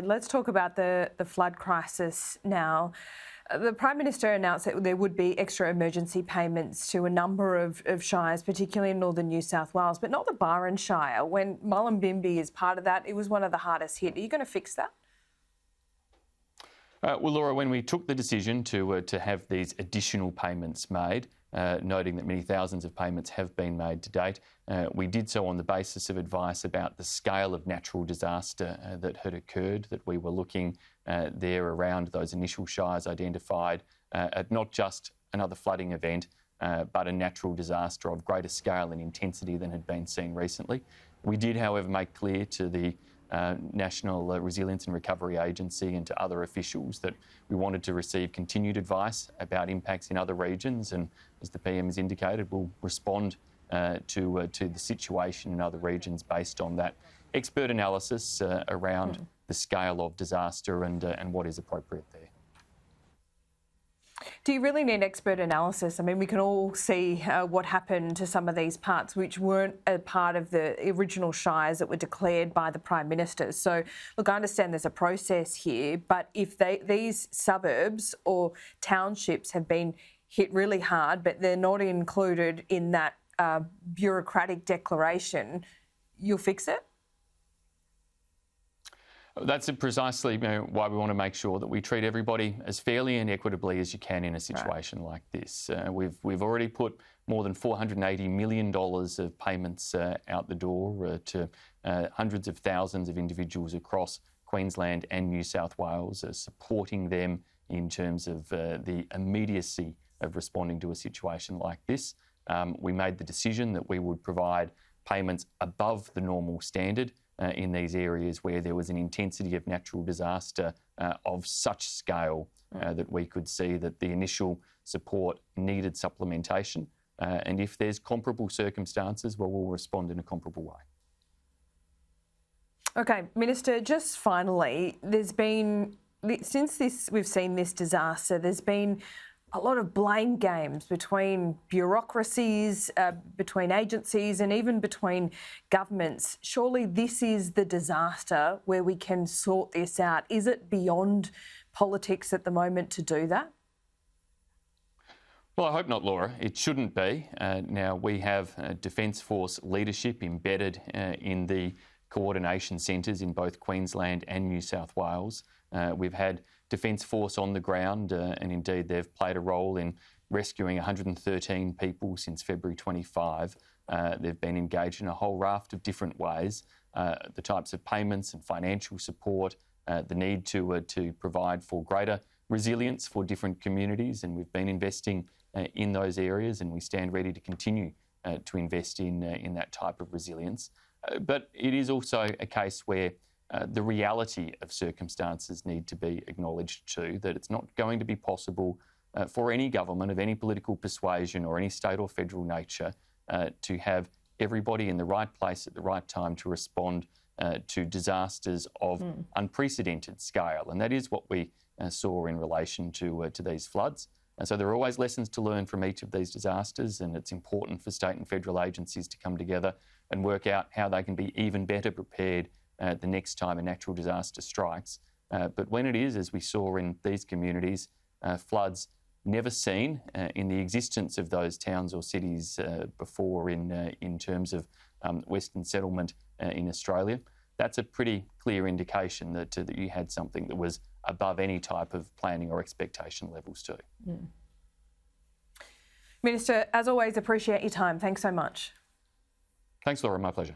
Let's talk about the flood crisis now. The Prime Minister announced that there would be extra emergency payments to a number of shires, particularly in northern New South Wales, but not the Byron Shire. When Mullumbimby is part of that, it was one of the hardest hit. Are you going to fix that? Well, Laura, when we took the decision to have these additional payments made, noting that many thousands of payments have been made to date, we did so on the basis of advice about the scale of natural disaster that had occurred, that we were looking there around those initial shires identified at not just another flooding event, but a natural disaster of greater scale and intensity than had been seen recently. We did, however, make clear to the National Resilience and Recovery Agency and to other officials that we wanted to receive continued advice about impacts in other regions, and as the PM has indicated, we'll respond to the situation in other regions based on that expert analysis around the scale of disaster and what is appropriate there. Do you really need expert analysis? I mean, we can all see what happened to some of these parts which weren't a part of the original shires that were declared by the Prime Minister. So, look, I understand there's a process here, but if these suburbs or townships have been hit really hard, but they're not included in that bureaucratic declaration, you'll fix it? That's precisely why we want to make sure that we treat everybody as fairly and equitably as you can in a situation like this. We've already put more than $480 million of payments out the door to hundreds of thousands of individuals across Queensland and New South Wales, supporting them in terms of the immediacy of responding to a situation like this. We made the decision that we would provide payments above the normal standard in these areas where there was an intensity of natural disaster of such scale that we could see that the initial support needed supplementation. And if there's comparable circumstances, well, we'll respond in a comparable way. Okay, Minister, just finally, since we've seen this disaster, there's been a lot of blame games between bureaucracies, between agencies and even between governments. Surely this is the disaster where we can sort this out. Is it beyond politics at the moment to do that? Well, I hope not, Laura. It shouldn't be. Now, we have Defence Force leadership embedded in the coordination centres in both Queensland and New South Wales. We've had Defence Force on the ground and indeed they've played a role in rescuing 113 people since February 25. They've been engaged in a whole raft of different ways. The types of payments and financial support, the need to provide for greater resilience for different communities, and we've been investing in those areas and we stand ready to continue to invest in that type of resilience. But it is also a case where the reality of circumstances need to be acknowledged too, that it's not going to be possible for any government of any political persuasion or any state or federal nature to have everybody in the right place at the right time to respond to disasters of unprecedented scale. And that is what we saw in relation to these floods. And so there are always lessons to learn from each of these disasters, and it's important for state and federal agencies to come together and work out how they can be even better prepared the next time a natural disaster strikes. But when it is, as we saw in these communities, floods never seen in the existence of those towns or cities before in terms of Western settlement in Australia, that's a pretty clear indication that you had something that was above any type of planning or expectation levels too. Minister, as always, appreciate your time. Thanks so much. Thanks, Laura. My pleasure.